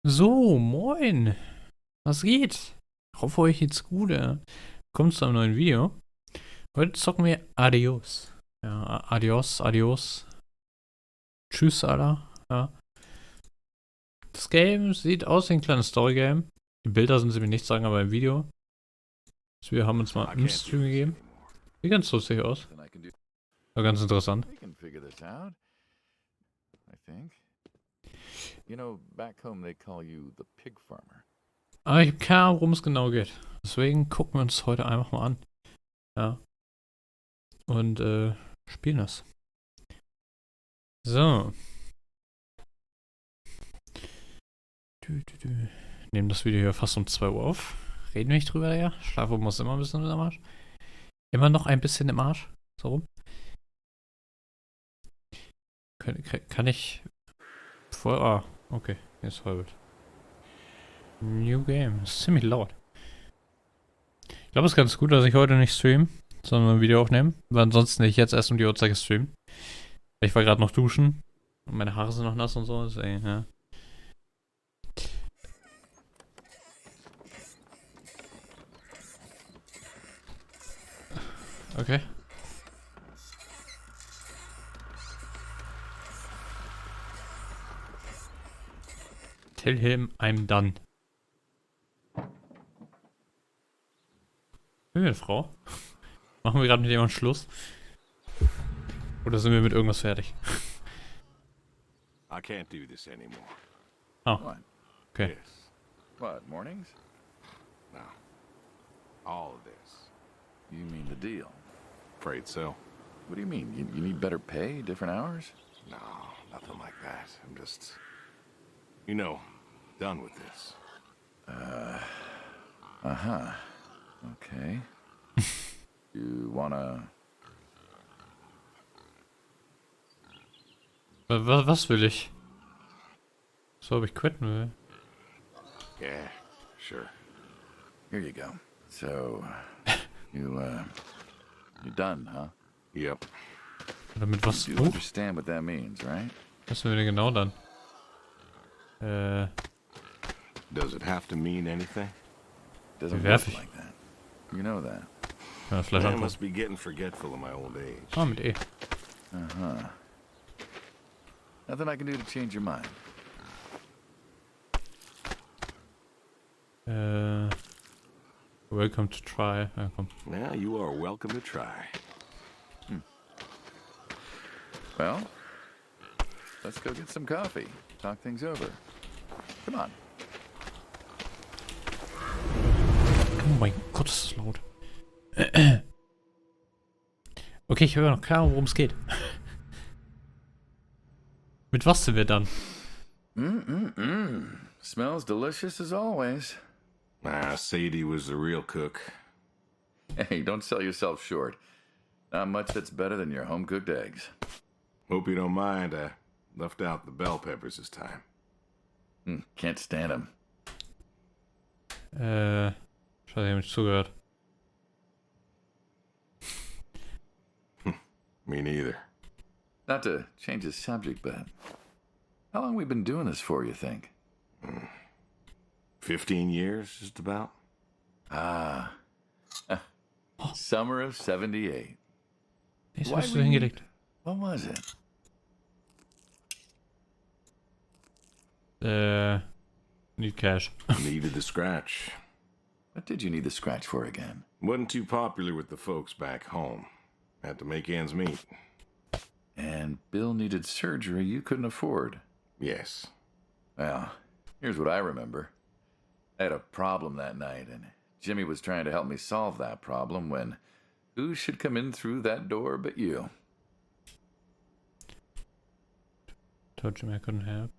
So, moin. Was geht? Ich hoffe, euch geht's gut. Kommt zu einem neuen Video. Heute zocken wir Adios. Ja, Adios, Adios. Tschüss, Alter. Ja. Das Game sieht aus wie ein kleines Story-Game. Die Bilder sind sie mir nicht sagen, aber im Video. Also wir haben uns mal im Stream gegeben. Sieht ganz lustig aus. War ganz interessant. Aber ich habe keine Ahnung, worum es genau geht. Deswegen gucken wir uns heute einfach mal an. Ja. Und spielen das. So. Nehmen das Video hier fast um 2 Uhr auf. Reden wir nicht drüber, ja? Schlafen muss immer ein bisschen im Arsch. Immer noch ein bisschen im Arsch. So rum. Kann ich voll. Ah, okay. Jetzt voll. New Game. Das ist ziemlich laut. Ich glaube, es ist ganz gut, dass ich heute nicht streame, sondern ein Video aufnehme. Weil ansonsten hätte ich jetzt erst um die Uhrzeit gestreamt. Ich war gerade noch duschen. Und meine Haare sind noch nass und so. Deswegen, ja. Okay. Tell him I'm done. Sind wir eine Frau? Machen wir gerade mit jemandem Schluss? Oder sind wir mit irgendwas fertig? I can't do this anymore. Oh. What? Okay. Yes. What, mornings? No. All of this. You mean the deal? Afraid so. What do you mean? You need better pay, different hours? No, nothing like that. I'm just, you know, done with this. Uh-huh. Okay. You wanna... Was will ich? So, ob ich quitten will. Yeah, sure. Here you go. So, you're done, huh? Yep. Oder mit was? You understand what that means, right? Was will denn genau dann? Does it have to mean anything? Doesn't Werf work ich. like that. You know that. Ja, vielleicht I einfach. must be getting forgetful in my old age. Ah, mit E. Uh-huh. Nothing I can do to change your mind. Welcome to try. Ja, komm. Yeah, you are welcome to try. Well, let's go get some coffee. Talk things over. Come on. Oh mein Gott, ist das laut. Okay, ich höre noch klar, worum es geht. Mit was sind wir dann? Smells delicious as always. Ah, Sadie was the real cook. Hey, don't sell yourself short. Not much that's better than your home-cooked eggs. Hope you don't mind, I left out the bell peppers this time. Can't stand them. Scheiße, ich hab nicht zugehört. Me neither. Not to change the subject, but how long we been doing this for, you think? 15 years, just about. Summer of 78. Ist Why was du we hingelegt? What was it? Need cash. Needed the scratch. What did you need the scratch for again? Wasn't too popular with the folks back home. Had to make ends meet. And Bill needed surgery you couldn't afford. Yes. Well, here's what I remember. I had a problem that night, and Jimmy was trying to help me solve that problem when who should come in through that door but you? Told you I couldn't help.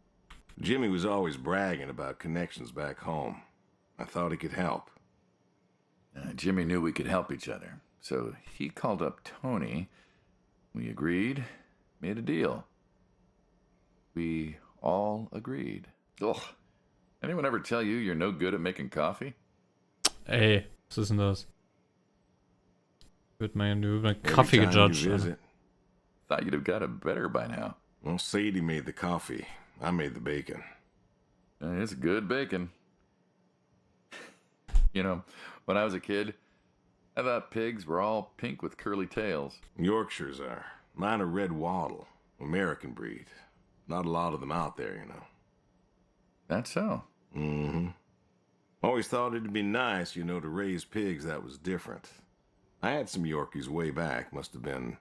Jimmy was always bragging about connections back home. I thought he could help. Jimmy knew we could help each other, so he called up Tony. We agreed, made a deal. We all agreed. Ugh. Anyone ever tell you you're no good at making coffee? Ey, was ist denn das? Wird mein Every Kaffee time you gejudged. visit. Thought you'd have got it better by now. Well, Sadie made the coffee. I made the bacon. It's good bacon. You know, when I was a kid, I thought pigs were all pink with curly tails. Yorkshires are. Mine are red wattle, American breed. Not a lot of them out there, you know. That's so. Mm-hmm. Always thought it'd be nice, you know, to raise pigs that was different. I had some Yorkies way back. Must have been,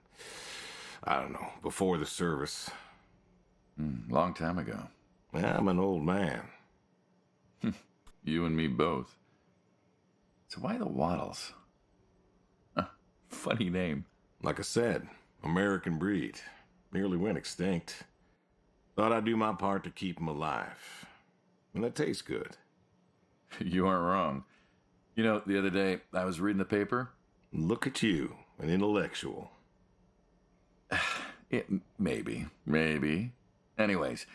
I don't know, before the service. Long time ago. Yeah, I'm an old man. You and me both. So why the Waddles? Funny name. Like I said, American breed. Nearly went extinct. Thought I'd do my part to keep them alive. And that tastes good. You aren't wrong. You know, the other day, I was reading the paper. Look at you, an intellectual. Maybe. Anyways,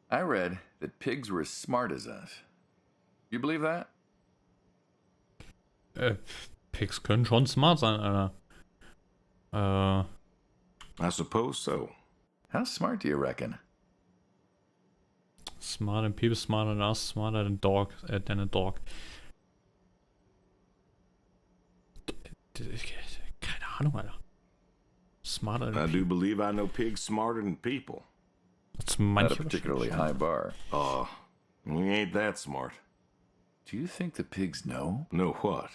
I read that pigs were as smart as us. You believe that? Pigs können schon smart sein, Alter. I suppose so. How smart do you reckon? Smarter than people, smarter than us, smarter than a dog. Keine Ahnung, Alter. Smarter than I people. do believe I know pigs smarter than people. That's Not a particularly high bar. We ain't that smart. Do you think the pigs know? Know what?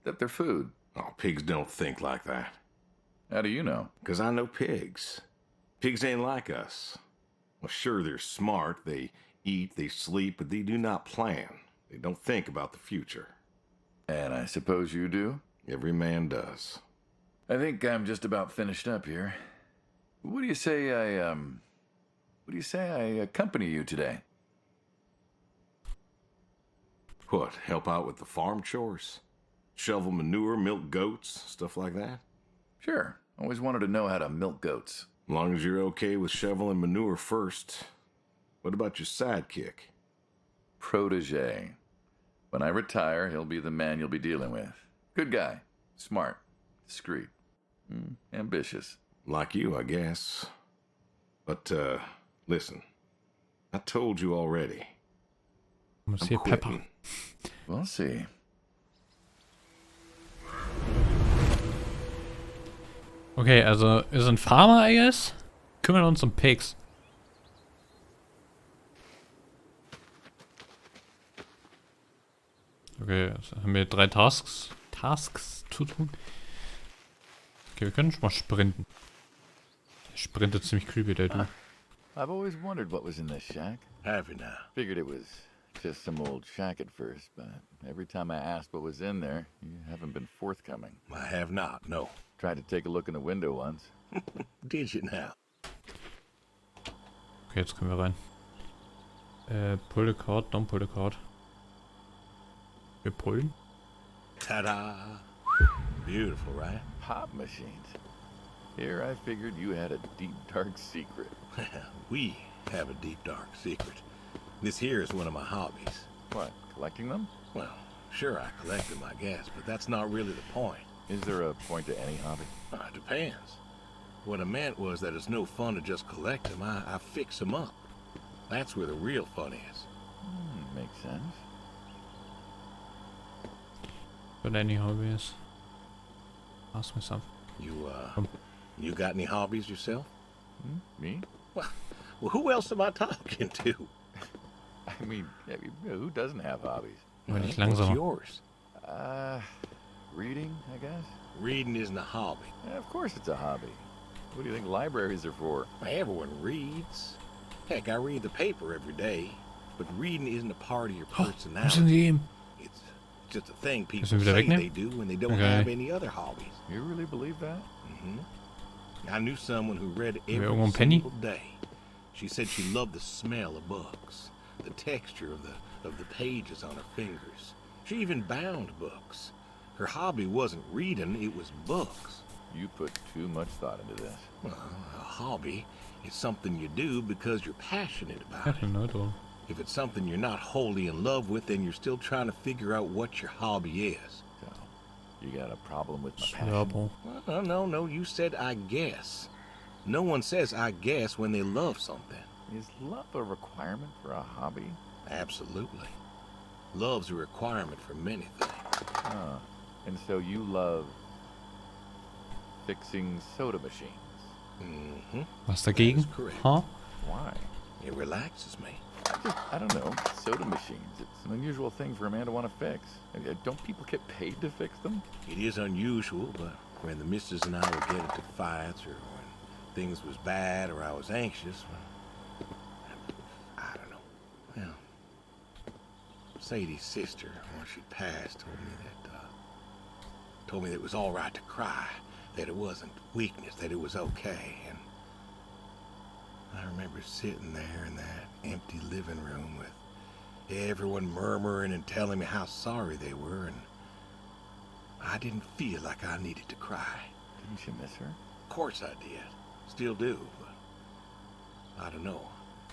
That they're food. Oh, pigs don't think like that. How do you know? 'Cause I know pigs. Pigs ain't like us. Well, sure, they're smart. They eat, they sleep, but they do not plan. They don't think about the future. And I suppose you do? Every man does. I think I'm just about finished up here. What do you say I accompany you today? What, help out with the farm chores? Shovel manure, milk goats, stuff like that? Sure. Always wanted to know how to milk goats. As long as you're okay with shoveling manure first. What about your sidekick? Protege. When I retire, he'll be the man you'll be dealing with. Good guy. Smart. Discreet. Ambitious. Like you, I guess. But, listen. I told you already. Muss I'm hier Pepper. quitting. We'll see. Okay, also wir sind Farmer, I guess. Kümmern uns um Pigs. Okay, also haben wir 3 Tasks zu tun. Okay, wir können schon mal sprinten. Der sprintet ziemlich creepy, der du. I've always wondered what was in this shack. Have you now? Figured it was just some old shack at first, but every time I asked what was in there, you haven't been forthcoming. I have not, no. Tried to take a look in the window once. Did you now? Okay, jetzt können wir rein. Pull the card, don't pull the card. Wir pullen. Ta-da! Beautiful, right? Pop machines. Here I figured you had a deep, dark secret. We have a deep, dark secret. This here is one of my hobbies. What, collecting them? Well, sure, I collect them, I guess, but that's not really the point. Is there a point to any hobby? It depends. What I meant was that it's no fun to just collect them. I fix them up. That's where the real fun is. Makes sense. But any hobbies? Ask me something. You got any hobbies yourself? Me? Well, who else am I talking to? I mean, who doesn't have hobbies? Wenn ich What's langsamer. yours? Reading, I guess? Reading isn't a hobby. Yeah, of course it's a hobby. What do you think libraries are for? Everyone reads. Heck, I read the paper every day. But reading isn't a part of your personality. Müssen wir ihm? It's just a thing people Müssen wir wieder say wegnehmen? they do when they don't Okay. have any other hobbies. You really believe that? I knew someone who read wir every irgendwo einen Penny? single day. She said she loved the smell of books, the texture of the pages on her fingers. She even bound books. Her hobby wasn't reading, it was books. You put too much thought into this. Well, a hobby is something you do because you're passionate about Ja, it. genau, du. If it's something you're not wholly in love with, then you're still trying to figure out what your hobby is. So, you got a problem with my passion? Trouble. Well, no, you said I guess. No one says I guess when they love something. Is love a requirement for a hobby? Absolutely. Love's a requirement for many things. Ah, and so you love fixing soda machines. Mm-hmm. Was That dagegen? is correct. Huh? Why? It relaxes me. I don't know, soda machines. It's an unusual thing for a man to want to fix. Don't people get paid to fix them? It is unusual, but when the missus and I would get into fights, or when things was bad, or I was anxious, well, I don't know. Well, Sadie's sister, when she passed, told me that it was all right to cry, that it wasn't weakness, that it was okay. And I remember sitting there in that empty living room with everyone murmuring and telling me how sorry they were, and I didn't feel like I needed to cry. Didn't you miss her? Of course I did. Still do, but I don't know.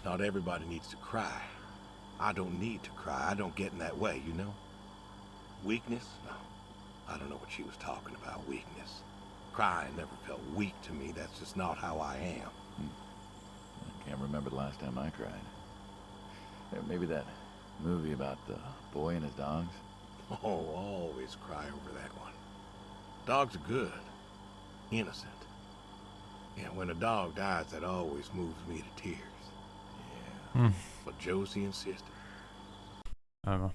Not everybody needs to cry. I don't need to cry. I don't get in that way, you know? Weakness? No. I don't know what she was talking about, weakness. Crying never felt weak to me. That's just not how I am. I can't remember the last time I cried. Maybe that movie about the boy and his dogs. Oh, always cry over that one. Dogs are good. Innocent. Yeah, when a dog dies, that always moves me to tears. Yeah. Hm. But Josie insisted. Aber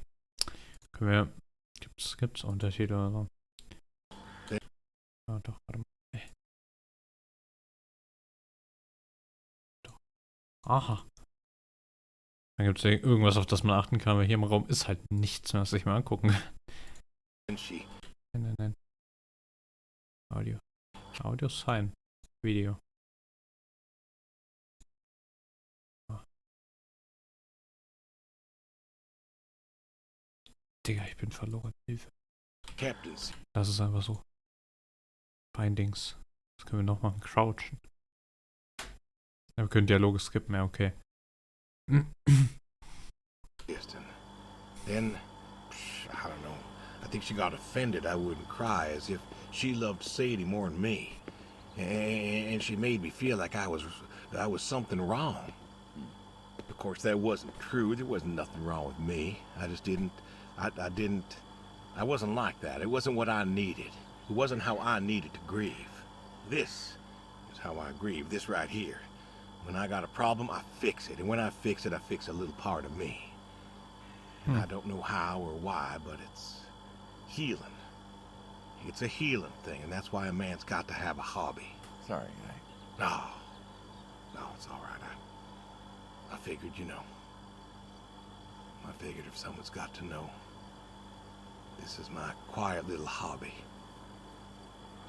können wir. Gibt's Unterschiede oder so? Ah, doch, warte mal. Doch. Aha. Dann gibt es ja irgendwas, auf das man achten kann, weil hier im Raum ist halt nichts mehr, was ich mal angucken kann. Nein. Audio. Audio ist fein. Video. Ah. Digga, ich bin verloren. Hilfe. Captain's. Das ist einfach so. Bindings. Das können wir noch machen. Crouchen. Ja, wir können Dialoge skippen, ja, okay. Then, I don't know. I think she got offended I wouldn't cry, as if she loved Sadie more than me. And she made me feel like I was something wrong. Of course, that wasn't true. There wasn't nothing wrong with me. I just didn't, I wasn't like that. It wasn't what I needed. It wasn't how I needed to grieve. This is how I grieve, this right here. When I got a problem, I fix it. And when I fix it, I fix a little part of me. I don't know how or why, but it's healing. It's a healing thing, and that's why a man's got to have a hobby. Sorry, No, it's all right. I figured, you know. I figured if someone's got to know, this is my quiet little hobby.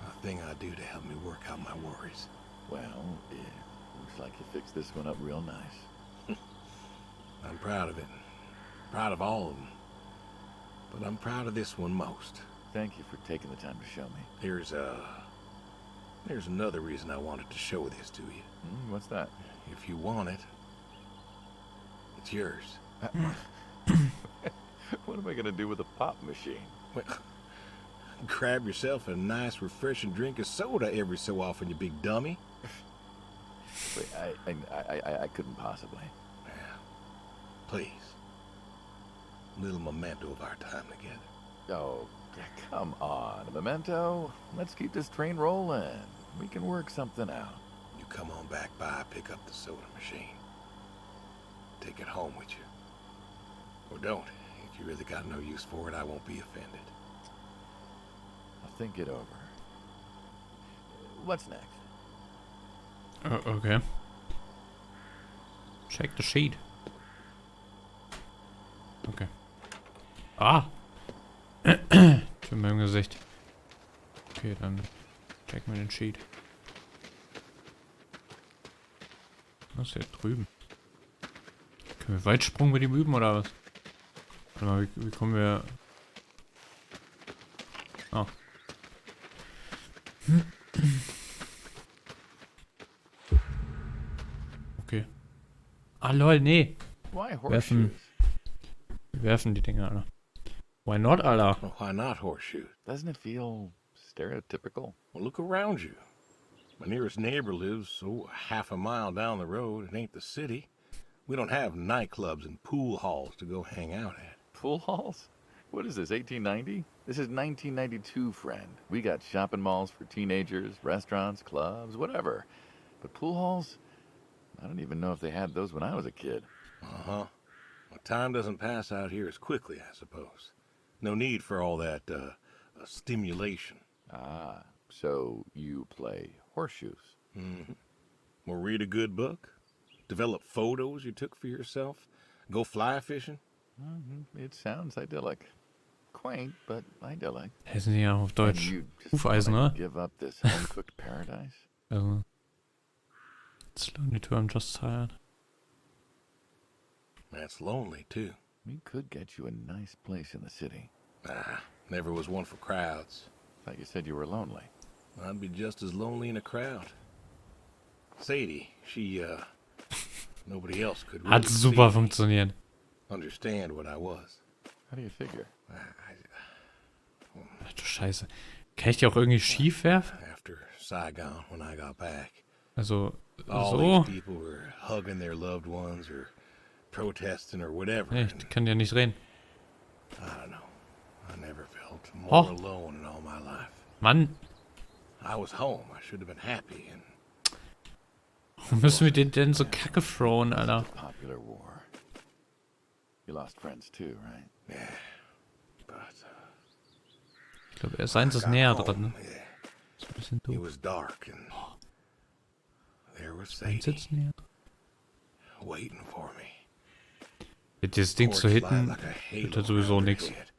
A thing I do to help me work out my worries. Well, yeah, looks like you fixed this one up real nice. I'm proud of it. Proud of all of them. But I'm proud of this one most. Thank you for taking the time to show me. There's another reason I wanted to show this to you. What's that? If you want it, it's yours. What am I gonna do with a pop machine? Well, grab yourself a nice, refreshing drink of soda every so often, you big dummy. Wait, I couldn't possibly. Yeah. Please. A little memento of our time together. Oh, come on, a memento. Let's keep this train rolling. We can work something out. You come on back by, pick up the soda machine. Take it home with you. Or don't. If you really got no use for it, I won't be offended. I'll think it over. What's next? Okay. Check the sheet. Okay. Ah! Für mein Gesicht. Okay, dann checken wir den Sheet. Was ist hier drüben? Können wir Weitsprung mit ihm üben oder was? Warte mal, wie kommen wir... Ah. Okay. Ah lol, nee. Why Werfen. horseshoes? Wir werfen die Dinger, Alter. Why not, Alter? Well, why not horseshoes? Doesn't it feel stereotypical? Well, look around you. My nearest neighbor lives, half a mile down the road. It ain't the city. We don't have nightclubs and pool halls to go hang out at. Pool halls? What is this, 1890? This is 1992, friend. We got shopping malls for teenagers, restaurants, clubs, whatever. But pool halls? I don't even know if they had those when I was a kid. Uh-huh. Well, time doesn't pass out here as quickly, I suppose. No need for all that, stimulation. Ah, so you play horseshoes. Mm-hmm. Or read a good book? Develop photos you took for yourself? Go fly fishing? It sounds idyllic. Quaint, but idyllic. Heißen die ja auf And Deutsch you just Hufeisen, wanna oder? give up this home-cooked paradise? Also. It's lonely too, I'm just tired. That's lonely, too. We could get you a nice place in the city. Ah, never was one for crowds. Thought you said you were lonely. I'd be just as lonely in a crowd. Sadie, she, nobody else could really Hat super see me, funktioniert. understand what I was. How do you figure? Ach du Scheiße. Kann ich die auch irgendwie schief werfen? After Saigon, when I got back, Also, all so. these people were hugging their loved ones or protesting or whatever. Nee, and ich kann ja nicht reden. I don't know. I never felt more Oh. alone in all my life. Mann, I was home. I should have been happy, and warum müssen wir den denn so kacke throwen, Alter? Popular war. You lost friends too, right? yeah. But Ich glaube, seins ist got näher home, dran, ne? yeah, Ist ein bisschen it doof. was dark, and there was Seins Sadie sitzt näher. waiting for me. Mit das Ding zu Porch hitten, light like a halo wird da sowieso around her nix. head.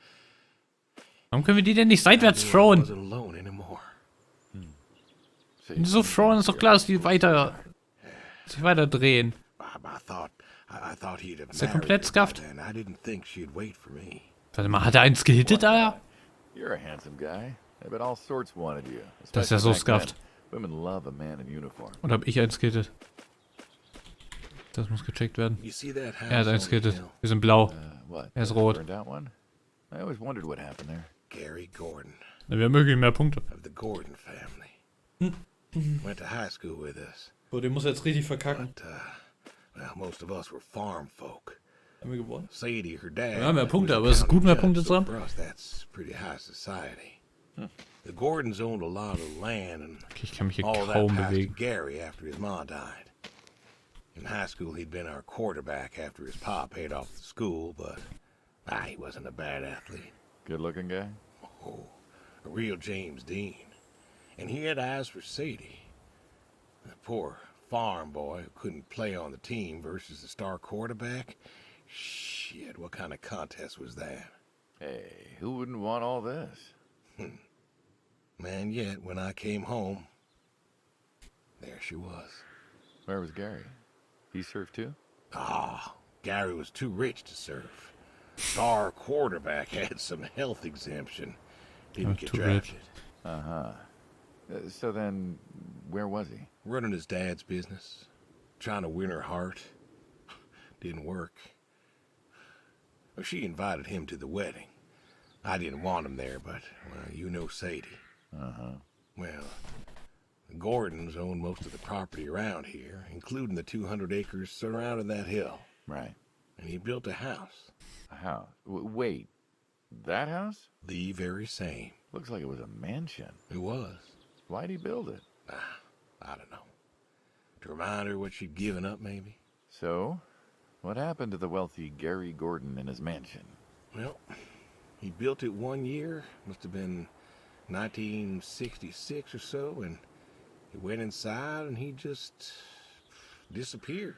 Warum können wir die denn nicht seitwärts I knew I throwen? wasn't alone anymore. So Wenn die so throwen, ist doch klar, dass die sich weiter drehen. I thought he'd have Ist der married komplett her by scuffed? then. I didn't think she'd wait for me. Warte mal, hat er eins gehittet, Alter? You're a handsome guy. I bet all sorts wanted you. Das ist ja so especially back scuffed. then. Women love a man in uniform. Oder hab ich eins gehittet? Das muss gecheckt werden. You see that house Er hat eins on the gehittet. hill? Wir sind blau. What? Er ist the rot. Burned out one? I always wondered what happened there. Gary Gordon Wir haben irgendwie mehr Punkte. of the Gordon family. Went to high school with us, So, den muss jetzt richtig verkacken. but well, most of us were farm folk. Haben wir gewonnen? Sadie, her dad. Ja, mehr was Punkte, a aber es ist county gut, mehr judge, Punkte zu so haben. for us, that's pretty high society. The Gordons owned a lot of land, and Okay, ich kann mich hier all that kaum passed to bewegen. Gary after his ma died. In high school, he'd been our quarterback after his pa paid off the school, but he wasn't a bad athlete. Good looking guy? Oh, a real James Dean. And he had eyes for Sadie. The poor farm boy who couldn't play on the team versus the star quarterback. Shit, what kind of contest was that? Hey, who wouldn't want all this? Man, yet when I came home, there she was. Where was Gary? He surfed too? Gary was too rich to serve. Star quarterback had some health exemption. Didn't get too rich. drafted. Uh-huh. So then, where was he? Running his dad's business. Trying to win her heart. Didn't work. Well, she invited him to the wedding. I didn't want him there, but, well, you know Sadie. Uh-huh. Well, the Gordons own most of the property around here, including the 200 acres surrounding that hill. Right. And he built a house. A house. Wait, that house? The very same. Looks like it was a mansion. It was. Why'd he build it? I don't know. To remind her what she'd given up, maybe? So, what happened to the wealthy Gary Gordon in his mansion? Well, he built it one year. Must have been 1966 or so, and he went inside and he just disappeared.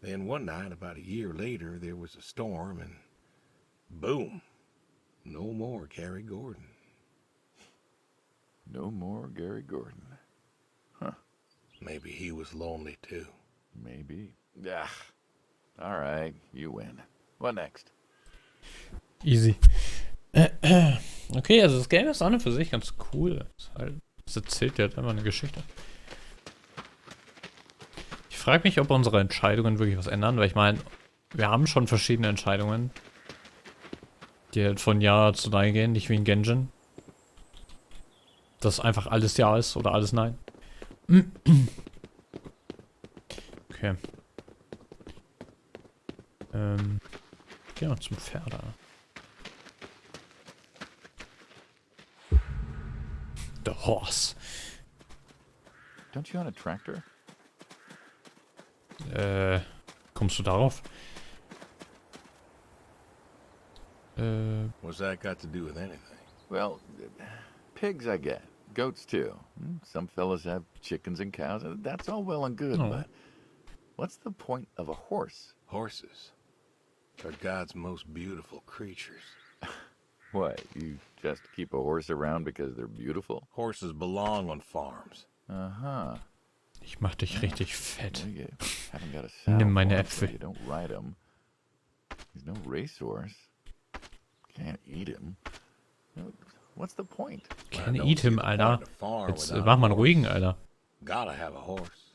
Then one night, about a year later, there was a storm and boom, no more Gary Gordon. No more Gary Gordon. Maybe he was lonely too. Maybe. Yeah. All right, you win. What next? Easy. Okay, also das Game ist an und für sich ganz cool. Es erzählt ja halt immer eine Geschichte. Ich frage mich, ob unsere Entscheidungen wirklich was ändern, weil ich meine, wir haben schon verschiedene Entscheidungen, die halt von Ja zu Nein gehen, nicht wie in Genshin. Dass einfach alles Ja ist oder alles Nein. Okay. Gehen wir zum Pferde. The horse. Don't you own a tractor? Kommst du darauf? What's that got to do with anything? Well, pigs I get. Goats too. Some fellas have chickens and cows. That's all well and good, Oh. but what's the point of a horse? Horses are God's most beautiful creatures. What, you just keep a horse around because they're beautiful? Horses belong on farms. Uh-huh. Ich mach dich richtig fett. Well, you haven't got a saddle Nimm meine for 'em, so Äpfel. you don't ride him. He's no racehorse. Can't eat him. What's the point? Can't eat him, Alter. Jetzt mach mal einen ruhigen, Alter. Gotta have a horse.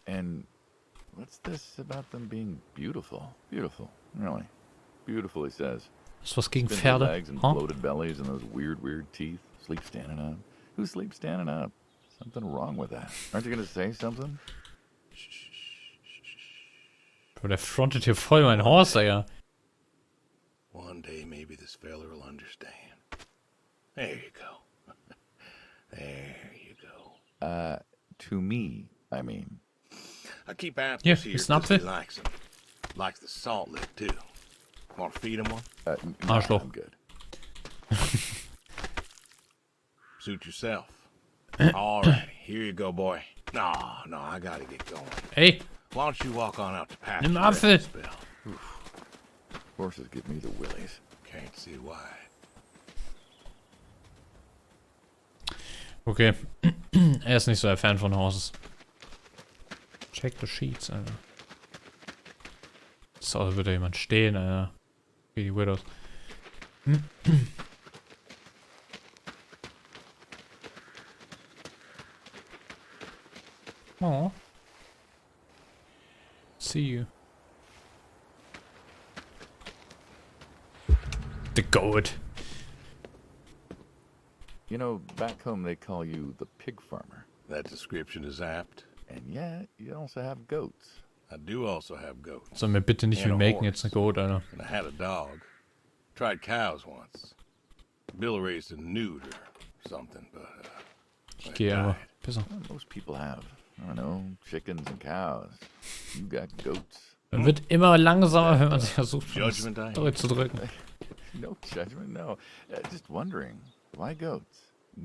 And what's this about them being beautiful? Beautiful, really. Beautiful, he says. Hast du was gegen Spindly Pferde? legs and Huh? bloated bellies and those weird teeth. Sleep standing up. Who sleeps standing up? Something wrong with that. Aren't you gonna say something? Bro, der frontet hier voll mein Horse, Alter. One day maybe this fella will understand. There you go. There you go. To me, I mean. I keep apples Yeah, here it's 'cause not he likes them. Likes the salt lick too. Want to feed him one? No, Arschloch. I'm good. Suit yourself. Alrighty, here you go, boy. No, I gotta get going. Ey, Why don't you walk on out to pasture? nimm rest Apfel. a spell? Horses give me the willies. Can't see why. okay. Er ist nicht so ein Fan von Horses. Check the sheets, Alter. So, da würde jemand stehen, Alter. Wie die Widows. Oh. See you. The goat. You know, back home they call you the pig farmer. That description is apt. And yet, you also have goats. I do also have goats. Soll mir bitte nicht And wie a Maken horse. jetzt eine Goat, Alter. And I had a dog. Tried cows once. Bill raised a newt or something, but Ich it gehe aber. died. Besser. Well, most people have, I don't know, chickens and cows. You got goats. Man wird immer langsamer, wenn man sich versucht, von Judgment Day. Story zu drücken. No judgment, no. Just wondering, why goats?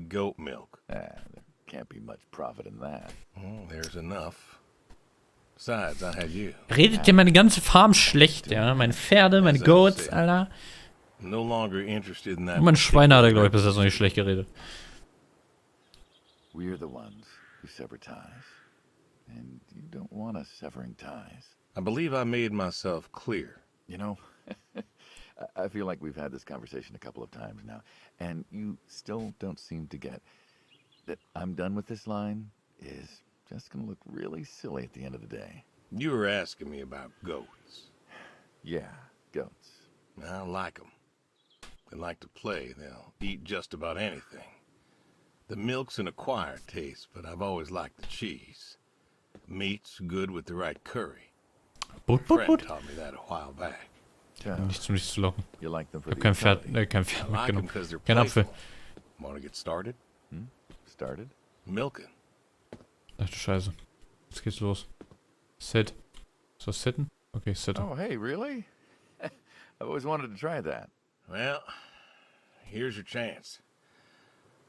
Goat milk. There can't be much profit in that. Well, there's enough. Besides, I had you. Redet dir meine ganze Farm schlecht, ja? Meine Pferde, meine Goats, Alter. No longer interested in that. Und meine Schweine hat er, glaube ich, bis jetzt noch nicht schlecht geredet. We're the ones who sever ties. And you don't want us severing ties. I believe I made myself clear. You know, I feel like we've had this conversation a couple of times now, and you still don't seem to get that I'm done with this line is just going to look really silly at the end of the day. You were asking me about goats. Yeah, goats. I like them. They like to play. They'll eat just about anything. The milk's an acquired taste, but I've always liked the cheese. Meat's good with the right curry. But. Fred taught me that a while back. Nicht zu locken. You like them for Ich hab the kein Pferd, utility. kein I Pferd like them mitgenommen. because they're Kein Apfel. playful. Want to get started? Started? Milking. Ach du Scheiße. Jetzt geht's los. Sit. So sitten? Okay, sit. Oh, hey, really? I've always wanted to try that. Well, here's your chance.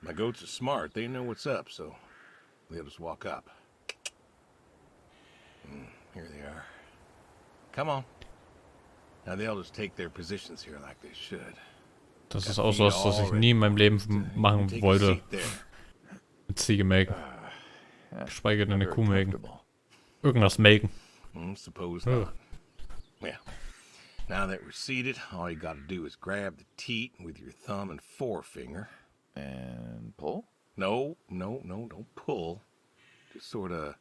My goats are smart. They know what's up, so they'll just walk up. Here they are. Come on. Now they'll just take their positions here like they should. Das ist auch so was, was ich nie in meinem Leben machen Take a wollte. seat there. Eine Ziege melken. Geschweige denn eine Very Kuh melken. comfortable. Irgendwas melken. Suppose Oh. not. Well, now that we're seated, all you gotta do is grab the teat with your thumb and forefinger. And pull? No, don't pull. Just sort of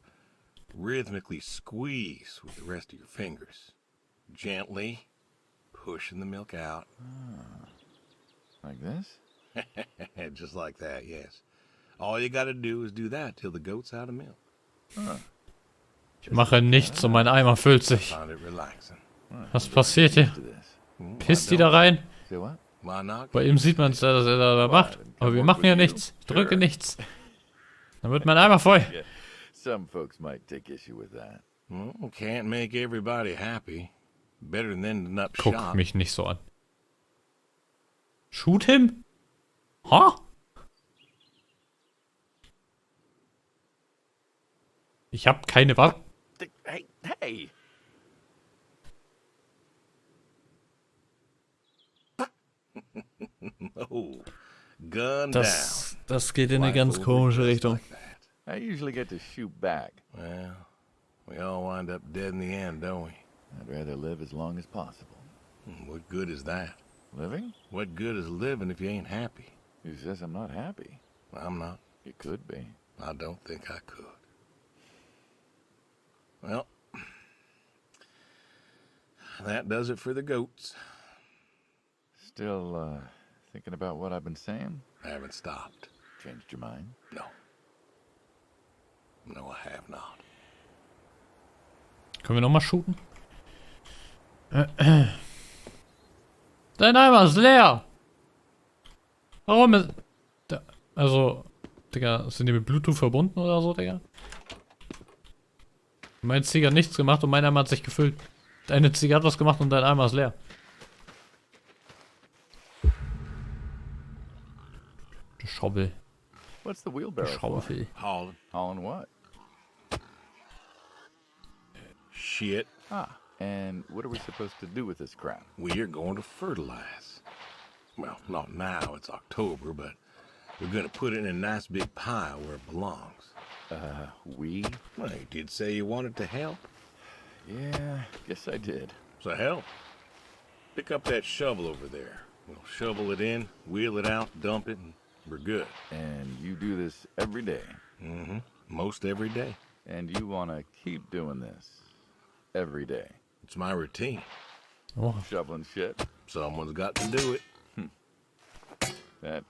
rhythmically squeeze with the rest of your fingers. Gently pushing the milk out. Like this? Just like that, yes. All you gotta do is do that till the goat's out of milk. Ich mache nichts und mein Eimer füllt sich. Find it relaxing. Was passiert hier? Pisst die da rein? Say what? Why not? Bei ihm sieht man es ja, dass er da macht. Aber wir machen ja nichts. Ich drücke nichts. Dann wird mein Eimer voll. Yeah, some folks might take issue with that. Well, can't make everybody happy. Better than ending up Guck shot. mich nicht so an. Shoot him? Ha? Ich hab keine Waffe. Hey, hey! Oh, gun Das geht in eine ganz Rifle komische just Richtung. like that. I usually get to shoot back. Well, we all wind up dead in the end, don't we? I'd rather live as long as possible. What good is that? Living? What good is living if you ain't happy? Who says I'm not happy? I'm not. You could be. I don't think I could. Well, that does it for the goats. Still, thinking about what I've been saying? I haven't stopped. Changed your mind? No. No, I have not. Können wir nochmal shooten? Dein Eimer ist leer! Warum ist... Also, Digga, sind die mit Bluetooth verbunden oder so, Digga? Mein Ziege hat nichts gemacht und mein Eimer hat sich gefüllt. Deine Ziege hat was gemacht und dein Eimer ist leer. Die Schaufel. What's the Die wheelbarrow for? Schaufel. Hauling. Hauling what? Shit. Ah, and what are we supposed to do with this crap? We are going to fertilize. Well, not now, it's October, but we're going to put it in a nice big pile where it belongs. We? Well, you did say you wanted to help. Yeah, guess I did. So help. Pick up that shovel over there. We'll shovel it in, wheel it out, dump it, and we're good. And you do this every day. Mm-hmm. Most every day. And you want to keep doing this every day. It's my routine. Oh, Shoveling shit. Someone's got to do it. That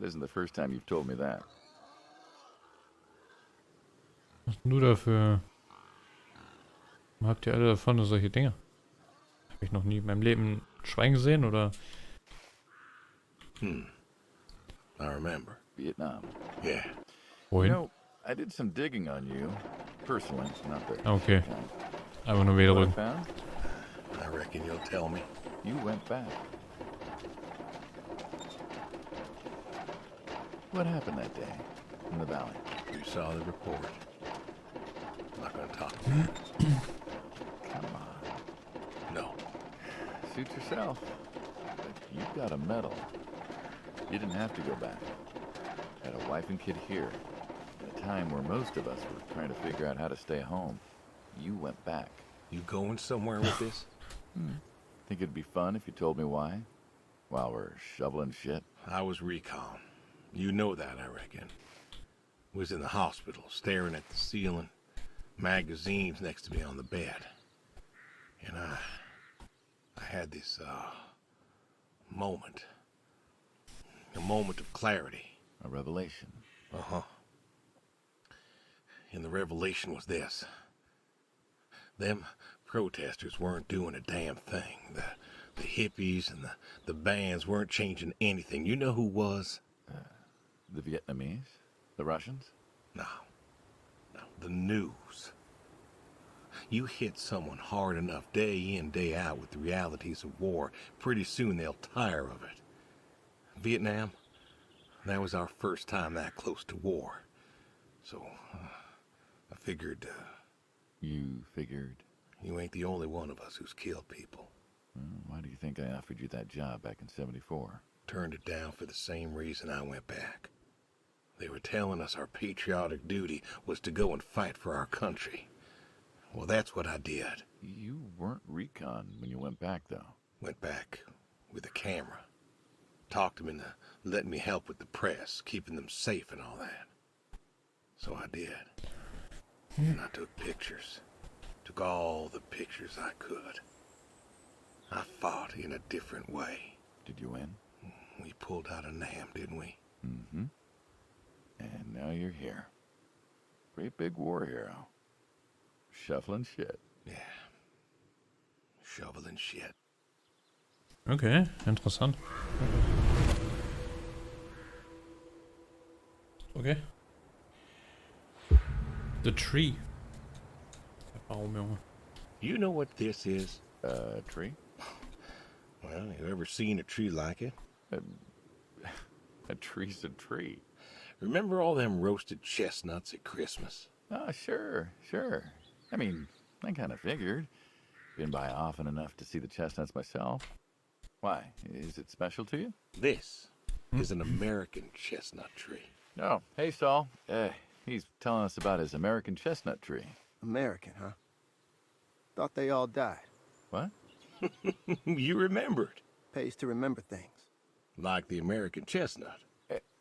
isn't the first time you've told me that. was nur dafür. Habt ihr alle davon solche Dinge? Habe ich noch nie in meinem Leben ein Schwein gesehen oder? I remember. Vietnam. Yeah. You Wohin? know, I did some digging on you. Personally, not the Okay. kind. Einfach nur wieder What I rücken. found? I reckon you'll tell me. You went back. What happened that day in the valley? You saw the report. I'm not going to talk about it. Come on. No. Suit yourself. But you've got a medal. You didn't have to go back. Had a wife and kid here. At a time where most of us were trying to figure out how to stay home. You went back. You going somewhere with this? Think it'd be fun if you told me why? While we're shoveling shit? I was recon. You know that, I reckon. Was in the hospital, staring at the ceiling, magazines next to me on the bed. And I had this, moment. A moment of clarity. A revelation. Uh-huh. And the revelation was this. Them protesters weren't doing a damn thing. The hippies and the bands weren't changing anything. You know who was? The Vietnamese? The Russians? No. The news. You hit someone hard enough day in, day out with the realities of war, pretty soon they'll tire of it. Vietnam, that was our first time that close to war. So, I figured, You figured? you ain't the only one of us who's killed people. Why do you think I offered you that job back in '74? Turned it down for the same reason I went back. They were telling us our patriotic duty was to go and fight for our country. Well, that's what I did. You weren't recon when you went back, though. Went back with a camera. Talked them into letting me help with the press, keeping them safe and all that. So I did. And I took pictures. Took all the pictures I could. I fought in a different way. Did you win? We pulled out of Nam, didn't we? Mm-hmm. And now you're here. Great big war hero. shuffling shit. Yeah. Shoveling shit. Okay, interessant. Okay. The tree. Der Baum, Junge. You know what this is? Tree? Well, you ever seen a tree like it? A tree's a tree. Remember all them roasted chestnuts at Christmas? Oh, sure. I mean, I kind of figured. Been by often enough to see the chestnuts myself. Why? Is it special to you? This is an American chestnut tree. Oh, hey, Saul. He's telling us about his American chestnut tree. American, huh? Thought they all died. What? You remembered. Pays to remember things. Like the American chestnut.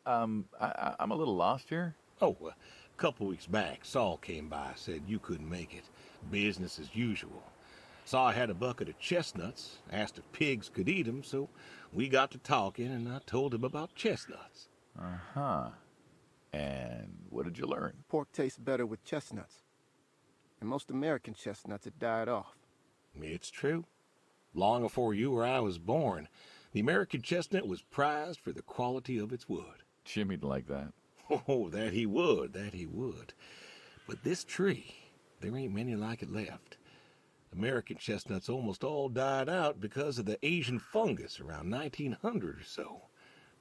I'm a little lost here. Oh, a couple weeks back, Saul came by, said you couldn't make it. Business as usual. Saw I had a bucket of chestnuts, asked if pigs could eat them, so we got to talking, and I told him about chestnuts. Uh-huh. And what did you learn? Pork tastes better with chestnuts. And most American chestnuts had died off. It's true. Long before you or I was born, the American chestnut was prized for the quality of its wood. Jimmy'd like that. Oh, that he would. But this tree, there ain't many like it left. American chestnuts almost all died out because of the Asian fungus around 1900 or so.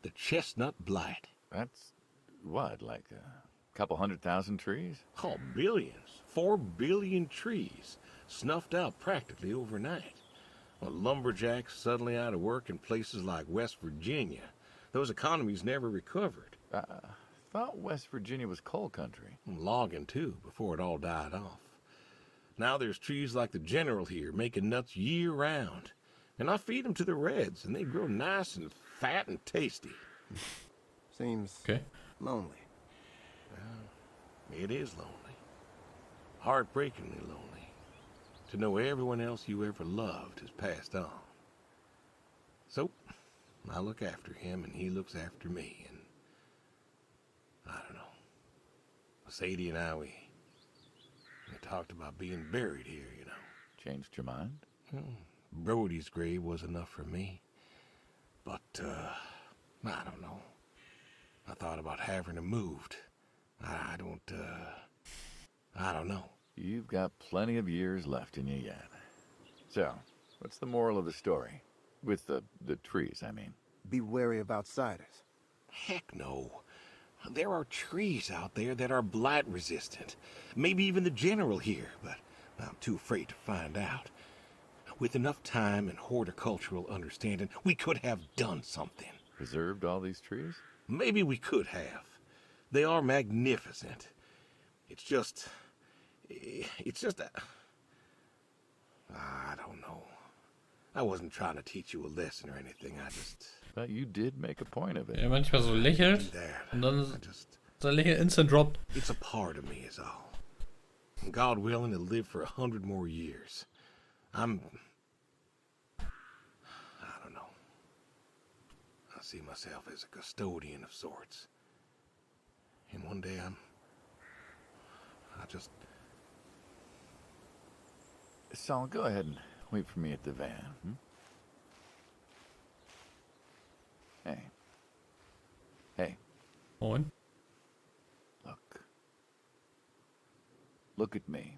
The chestnut blight. That's, what, like a couple 100,000 trees? Oh, billions. 4 billion trees snuffed out practically overnight. Well, lumberjacks suddenly out of work in places like West Virginia. Those economies never recovered. I thought West Virginia was coal country. Logging, too, before it all died off. Now there's trees like the General here making nuts year-round. And I feed them to the reds, and they grow nice and fat and tasty. Seems Okay. lonely. It is lonely. Heartbreakingly lonely. To know everyone else you ever loved has passed on. So, I look after him, and he looks after me, and I don't know. Sadie and I, we talked about being buried here, you know. Changed your mind? Brody's grave was enough for me. But, I don't know. I thought about having him moved. I don't know. You've got plenty of years left in you yet. So, what's the moral of the story? With the trees, I mean. Be wary of outsiders. Heck no. There are trees out there that are blight resistant. Maybe even the General here, but I'm too afraid to find out. With enough time and horticultural understanding, we could have done something. Preserved all these trees? Maybe we could have. They are magnificent. It's just I don't know. I wasn't trying to teach you a lesson or anything. But you did make a point of it. Er manchmal so lächelt und dann sein Lächeln instant droppt. It's a part of me is all. And God willing to live for 100 more years. I don't know. I see myself as a custodian of sorts. And one day Saul, go ahead and wait for me at the van. Hey, Moin. look at me.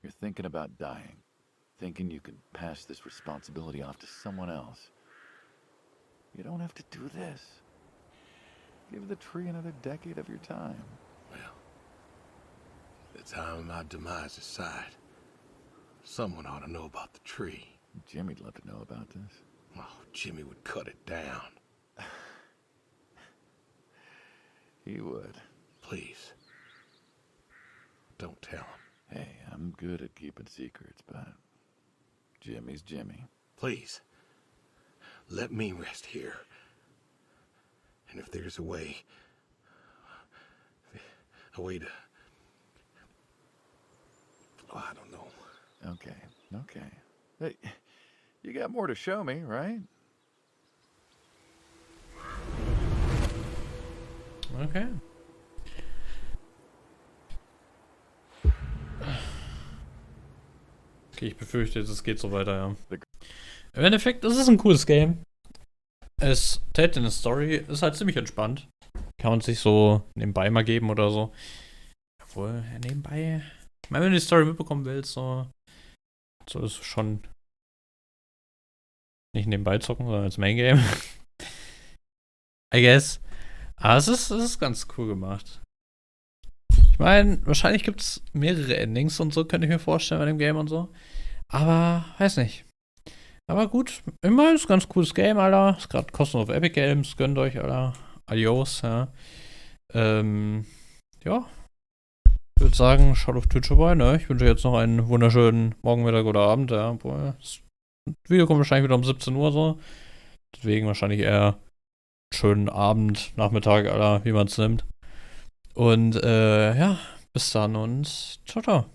You're thinking about dying, thinking you can pass this responsibility off to someone else. You don't have to do this. Give the tree another decade of your time. well, the time of my demise is sight. Someone ought to know about the tree. Jimmy'd love to know about this. Oh, Jimmy would cut it down. He would. Please. Don't tell him. Hey, I'm good at keeping secrets, but Jimmy's Jimmy. Please. Let me rest here. And if there's a way to... Oh, I don't know. Okay. Hey, you got more to show me, right? Okay. Okay, ich befürchte, es geht so weiter, ja. Im Endeffekt, das ist ein cooles Game. Es täte eine Story, ist halt ziemlich entspannt. Kann man sich so nebenbei mal geben oder so. Obwohl, ja, nebenbei. Ich meine, wenn du die Story mitbekommen willst, so ist es schon nicht nebenbei zocken, sondern als Main Game. I guess. Aber es ist ganz cool gemacht. Ich meine, wahrscheinlich gibt es mehrere Endings und so, könnte ich mir vorstellen bei dem Game und so. Aber, weiß nicht. Aber gut, immerhin ist ein ganz cooles Game, Alter. Ist gerade kostenlos auf Epic Games, gönnt euch, Alter. Adios, ja. Ja. Ich würde sagen, schaut auf Twitch vorbei, ne? Ich wünsche jetzt noch einen wunderschönen Morgen, Mittag oder Abend, ja. Obwohl, das Video kommt wahrscheinlich wieder um 17 Uhr so. Deswegen wahrscheinlich eher schönen Abend, Nachmittag, Alter, wie man es nimmt. Und, ja, bis dann und ciao, ciao.